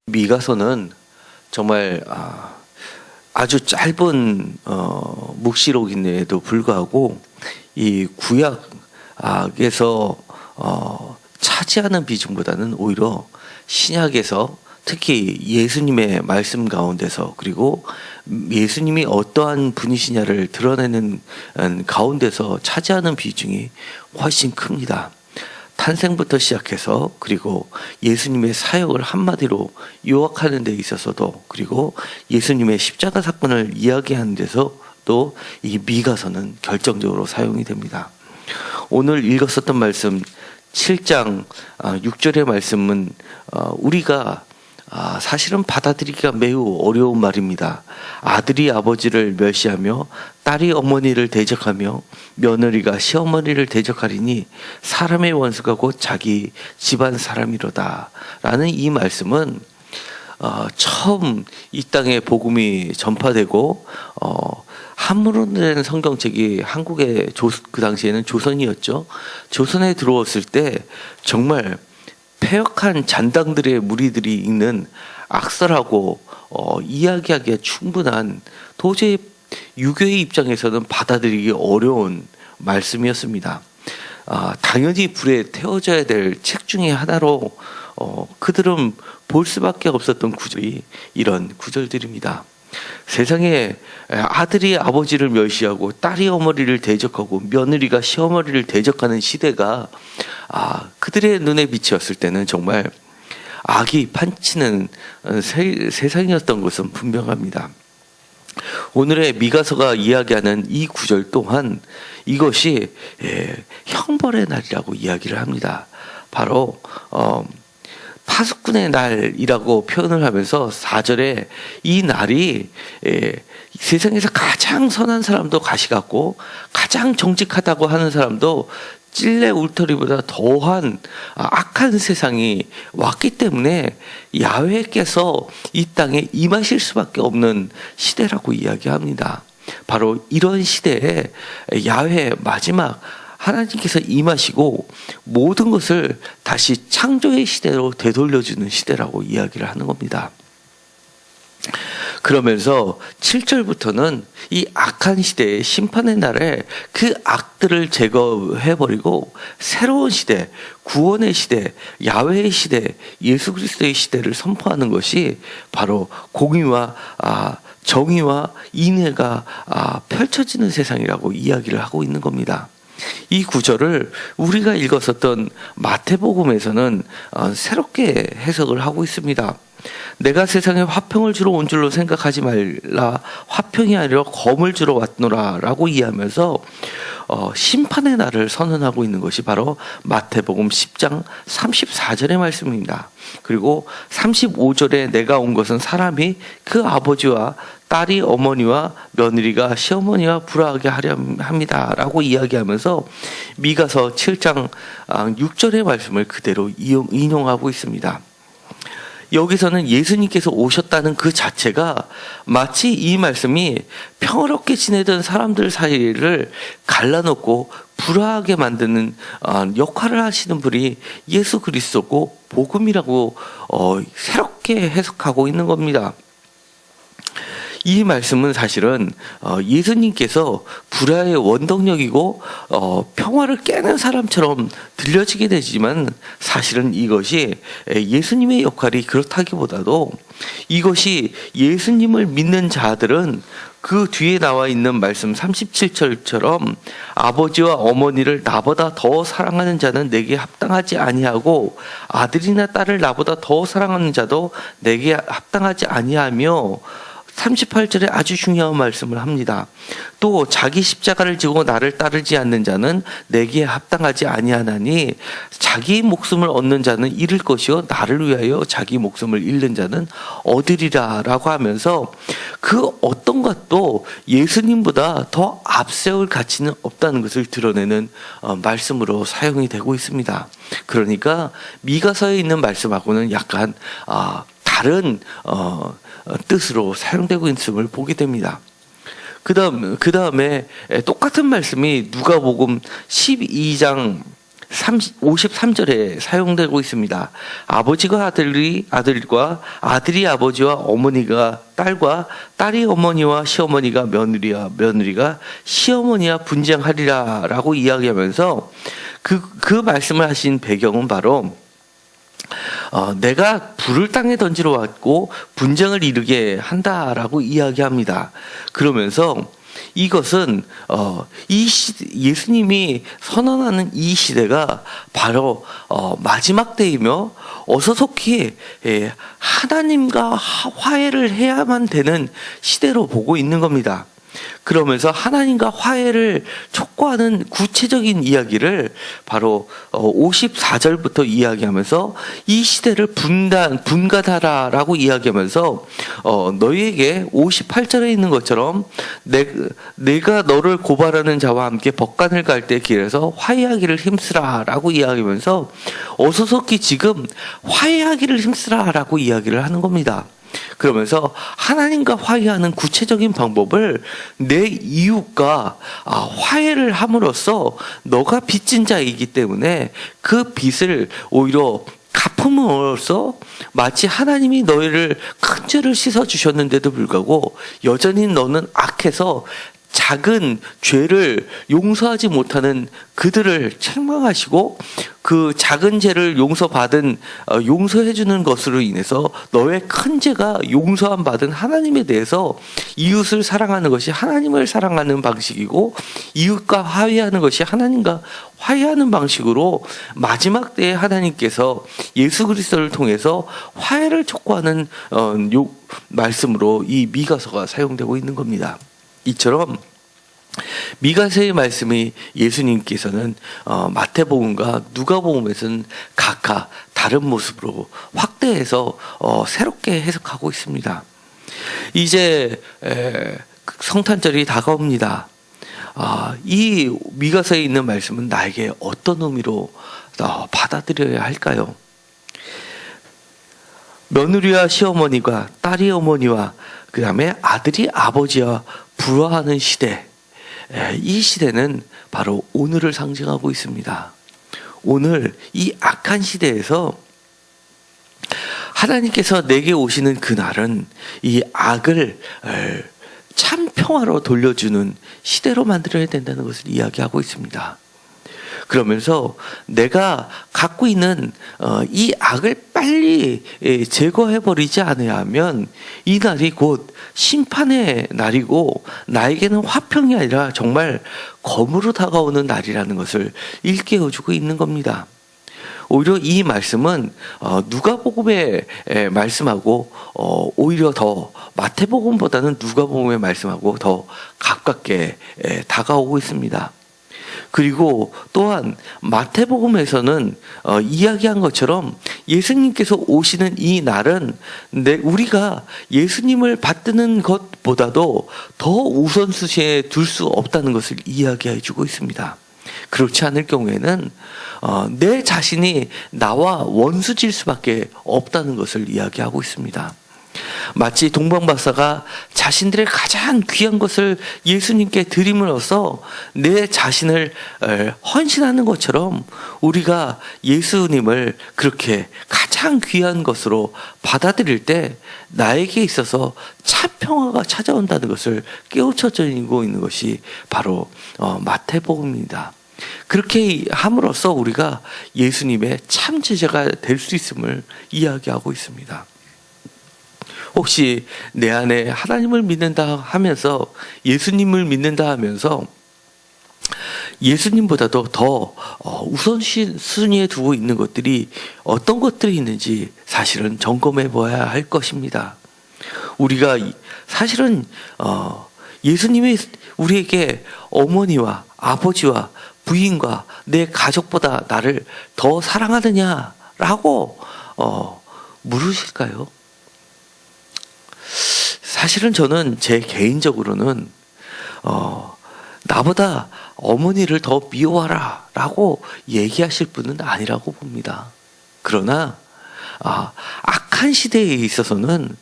미가서는 정말 아주 짧은 묵시록임에도 불구하고 이 구약에서 차지하는 비중보다는 오히려 신약에서 특히 예수님의 말씀 가운데서, 그리고 예수님이 어떠한 분이시냐를 드러내는 가운데서 차지하는 비중이 훨씬 큽니다. 탄생부터 시작해서, 그리고 예수님의 사역을 한마디로 요약하는 데 있어서도, 그리고 예수님의 십자가 사건을 이야기하는 데서도 이 미가서는 결정적으로 사용이 됩니다. 오늘 읽었었던 말씀 7장 6절의 말씀은 우리가 사실은 받아들이기가 매우 어려운 말입니다. 아들이 아버지를 멸시하며 딸이 어머니를 대적하며 며느리가 시어머니를 대적하리니 사람의 원수가 곧 자기 집안 사람이로다 라는 이 말씀은 처음 이 땅에 복음이 전파되고 한문으로 된 성경책이 한국의 그 당시에는 조선이었죠. 조선에 들어왔을 때 정말 패역한 잔당들의 무리들이 읽는 악설하고 이야기하기에 충분한, 도저히 유교의 입장에서는 받아들이기 어려운 말씀이었습니다. 당연히 불에 태워져야 될 책 중에 하나로 그들은 볼 수밖에 없었던 구절이 이런 구절들입니다. 세상에 아들이 아버지를 멸시하고 딸이 어머니를 대적하고 며느리가 시어머니를 대적하는 시대가 그들의 눈에 비치었을 때는 정말 악이 판치는 세상이었던 것은 분명합니다. 오늘의 미가서가 이야기하는 이 구절 또한 이것이 형벌의 날이라고 이야기를 합니다. 바로 파수꾼의 날이라고 표현을 하면서 4절에 이 날이 세상에서 가장 선한 사람도 가시 같고 가장 정직하다고 하는 사람도 찔레 울터리보다 더한 악한 세상이 왔기 때문에 야훼께서 이 땅에 임하실 수밖에 없는 시대라고 이야기합니다. 바로 이런 시대에 야훼 마지막 하나님께서 임하시고 모든 것을 다시 창조의 시대로 되돌려주는 시대라고 이야기를 하는 겁니다. 그러면서 7절부터는 이 악한 시대의 심판의 날에 그 악들을 제거해버리고 새로운 시대, 구원의 시대, 야훼의 시대, 예수 그리스도의 시대를 선포하는 것이 바로 공의와 정의와 인애가 펼쳐지는 세상이라고 이야기를 하고 있는 겁니다. 이 구절을 우리가 읽었었던 마태복음에서는 새롭게 해석을 하고 있습니다. 내가 세상에 화평을 주러 온 줄로 생각하지 말라, 화평이 아니라 검을 주러 왔노라 라고 이해하면서 심판의 날을 선언하고 있는 것이 바로 마태복음 10장 34절의 말씀입니다. 그리고 35절에 내가 온 것은 사람이 그 아버지와 딸이 어머니와 며느리가 시어머니와 불화하게 하려 합니다 라고 이야기하면서 미가서 7장 6절의 말씀을 그대로 인용하고 있습니다. 여기서는 예수님께서 오셨다는 그 자체가 마치 이 말씀이 평화롭게 지내던 사람들 사이를 갈라놓고 불화하게 만드는 역할을 하시는 분이 예수 그리스도고 복음이라고 새롭게 해석하고 있는 겁니다. 이 말씀은 사실은 예수님께서 불화의 원동력이고 평화를 깨는 사람처럼 들려지게 되지만 사실은 이것이 예수님의 역할이 그렇다기보다도 이것이 예수님을 믿는 자들은 그 뒤에 나와 있는 말씀 37절처럼 아버지와 어머니를 나보다 더 사랑하는 자는 내게 합당하지 아니하고 아들이나 딸을 나보다 더 사랑하는 자도 내게 합당하지 아니하며 38절에 아주 중요한 말씀을 합니다. 또 자기 십자가를 지고 나를 따르지 않는 자는 내게 합당하지 아니하나니 자기 목숨을 얻는 자는 잃을 것이요 나를 위하여 자기 목숨을 잃는 자는 얻으리라 라고 하면서 그 어떤 것도 예수님보다 더 앞세울 가치는 없다는 것을 드러내는 말씀으로 사용이 되고 있습니다. 그러니까 미가서에 있는 말씀하고는 약간 다른 뜻으로 사용되고 있음을 보게 됩니다. 그 다음에 똑같은 말씀이 누가복음 12장 53절에 사용되고 있습니다. 아버지가 아들과 아들이 아버지와 어머니가 딸과 딸이 어머니와 시어머니가 며느리가 시어머니와 분쟁하리라 라고 이야기하면서 그 말씀을 하신 배경은 바로 내가 불을 땅에 던지러 왔고 분쟁을 이르게 한다라고 이야기합니다. 그러면서 이것은 예수님이 선언하는 이 시대가 바로 마지막 때이며 어서 속히 하나님과 화해를 해야만 되는 시대로 보고 있는 겁니다. 그러면서 하나님과 화해를 촉구하는 구체적인 이야기를 바로 54절부터 이야기하면서 이 시대를 분간하라라고 이야기하면서 너희에게 58절에 있는 것처럼 내가 너를 고발하는 자와 함께 법관을 갈 때 길에서 화해하기를 힘쓰라라고 이야기하면서 어서 속히 지금 화해하기를 힘쓰라라고 이야기를 하는 겁니다. 그러면서 하나님과 화해하는 구체적인 방법을 내 이웃과 화해를 함으로써 너가 빚진 자이기 때문에 그 빚을 오히려 갚음으로써 마치 하나님이 너희를 큰 죄를 씻어 주셨는데도 불구하고 여전히 너는 악해서 작은 죄를 용서하지 못하는 그들을 책망하시고 그 작은 죄를 용서해 주는 것으로 인해서 너의 큰 죄가 용서함 받은 하나님에 대해서 이웃을 사랑하는 것이 하나님을 사랑하는 방식이고 이웃과 화해하는 것이 하나님과 화해하는 방식으로 마지막 때에 하나님께서 예수 그리스도를 통해서 화해를 촉구하는 말씀으로 이 미가서가 사용되고 있는 겁니다. 이처럼 미가서의 말씀이 예수님께서는 마태복음과 누가복음에서는 각각 다른 모습으로 확대해서 새롭게 해석하고 있습니다. 이제 성탄절이 다가옵니다. 이 미가서에 있는 말씀은 나에게 어떤 의미로 받아들여야 할까요? 며느리와 시어머니가 딸이 어머니와 그 다음에 아들이 아버지와 불화하는 시대, 이 시대는 바로 오늘을 상징하고 있습니다. 오늘 이 악한 시대에서 하나님께서 내게 오시는 그날은 이 악을 참 평화로 돌려주는 시대로 만들어야 된다는 것을 이야기하고 있습니다. 그러면서 내가 갖고 있는 이 악을 빨리 제거해버리지 않아야 하면 이 날이 곧 심판의 날이고 나에게는 화평이 아니라 정말 검으로 다가오는 날이라는 것을 일깨워주고 있는 겁니다. 오히려 이 말씀은 누가복음의 말씀하고 오히려 더 마태복음보다는 누가복음의 말씀하고 더 가깝게 다가오고 있습니다. 그리고 또한 마태복음에서는 이야기한 것처럼 예수님께서 오시는 이 날은 우리가 예수님을 받드는 것보다도 더 우선순위에 둘 수 없다는 것을 이야기해 주고 있습니다. 그렇지 않을 경우에는 내 자신이 나와 원수질 수밖에 없다는 것을 이야기하고 있습니다. 마치 동방박사가 자신들의 가장 귀한 것을 예수님께 드림으로써 내 자신을 헌신하는 것처럼 우리가 예수님을 그렇게 가장 귀한 것으로 받아들일 때 나에게 있어서 참 평화가 찾아온다는 것을 깨우쳐지고 있는 것이 바로 마태복음입니다. 그렇게 함으로써 우리가 예수님의 참 제자가 될 수 있음을 이야기하고 있습니다. 혹시 내 안에 하나님을 믿는다 하면서 예수님을 믿는다 하면서 예수님보다도 더 우선순위에 두고 있는 것들이 어떤 것들이 있는지 사실은 점검해 봐야 할 것입니다. 우리가 사실은 예수님이 우리에게 어머니와 아버지와 부인과 내 가족보다 나를 더 사랑하느냐라고 물으실까요? 사실은 저는 제 개인적으로는 나보다 어머니를 더 미워하라 라고 얘기하실 분은 아니라고 봅니다. 그러나 악한 시대에 있어서는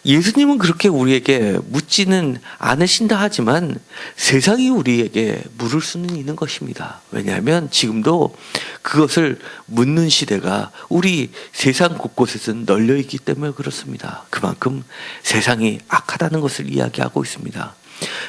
예수님은 그렇게 우리에게 묻지는 않으신다 하지만 세상이 우리에게 물을 수는 있는 것입니다. 왜냐하면 지금도 그것을 묻는 시대가 우리 세상 곳곳에서 널려 있기 때문에 그렇습니다. 그만큼 세상이 악하다는 것을 이야기하고 있습니다.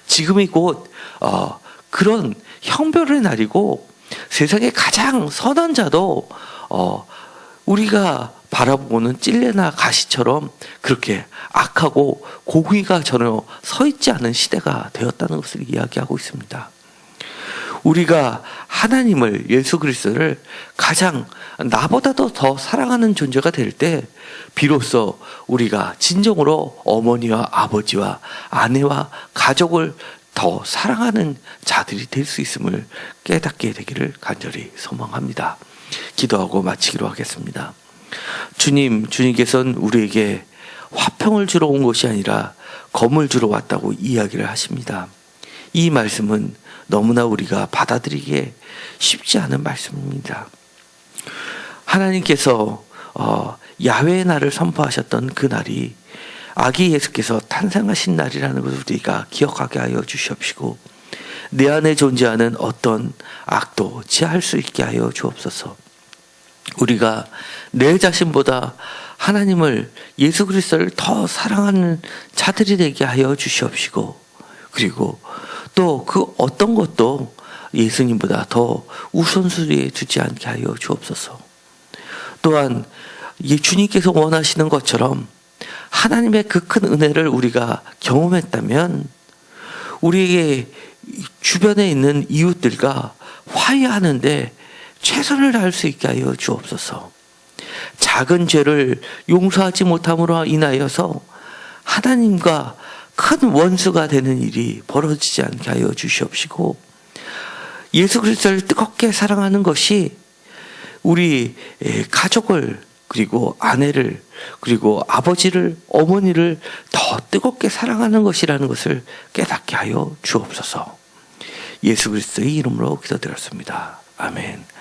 지금이 곧 그런 형별의 날이고 세상의 가장 선한 자도 우리가 바라보고는 찔레나 가시처럼 그렇게 악하고 공의가 전혀 서 있지 않은 시대가 되었다는 것을 이야기하고 있습니다. 우리가 하나님을, 예수 그리스도를 가장 나보다도 더 사랑하는 존재가 될 때 비로소 우리가 진정으로 어머니와 아버지와 아내와 가족을 더 사랑하는 자들이 될 수 있음을 깨닫게 되기를 간절히 소망합니다. 기도하고 마치기로 하겠습니다. 주님께서는 우리에게 화평을 주러 온 것이 아니라 검을 주러 왔다고 이야기를 하십니다. 이 말씀은 너무나 우리가 받아들이기에 쉽지 않은 말씀입니다. 하나님께서 야훼의 날을 선포하셨던 그 날이 아기 예수께서 탄생하신 날이라는 것을 우리가 기억하게 하여 주시옵시고 내 안에 존재하는 어떤 악도 제할 수 있게 하여 주옵소서. 우리가 내 자신보다 하나님을, 예수 그리스도를 더 사랑하는 자들이 되게 하여 주시옵시고 그리고 또 그 어떤 것도 예수님보다 더 우선순위에 두지 않게 하여 주옵소서. 또한 주님께서 원하시는 것처럼 하나님의 그 큰 은혜를 우리가 경험했다면 우리에게 주변에 있는 이웃들과 화해하는데 최선을 다할 수 있게 하여 주옵소서. 작은 죄를 용서하지 못함으로 인하여서 하나님과 큰 원수가 되는 일이 벌어지지 않게 하여 주시옵시고 예수 그리스도를 뜨겁게 사랑하는 것이 우리 가족을 그리고 아내를 그리고 아버지를 어머니를 더 뜨겁게 사랑하는 것이라는 것을 깨닫게 하여 주옵소서. 예수 그리스도의 이름으로 기도드렸습니다. 아멘.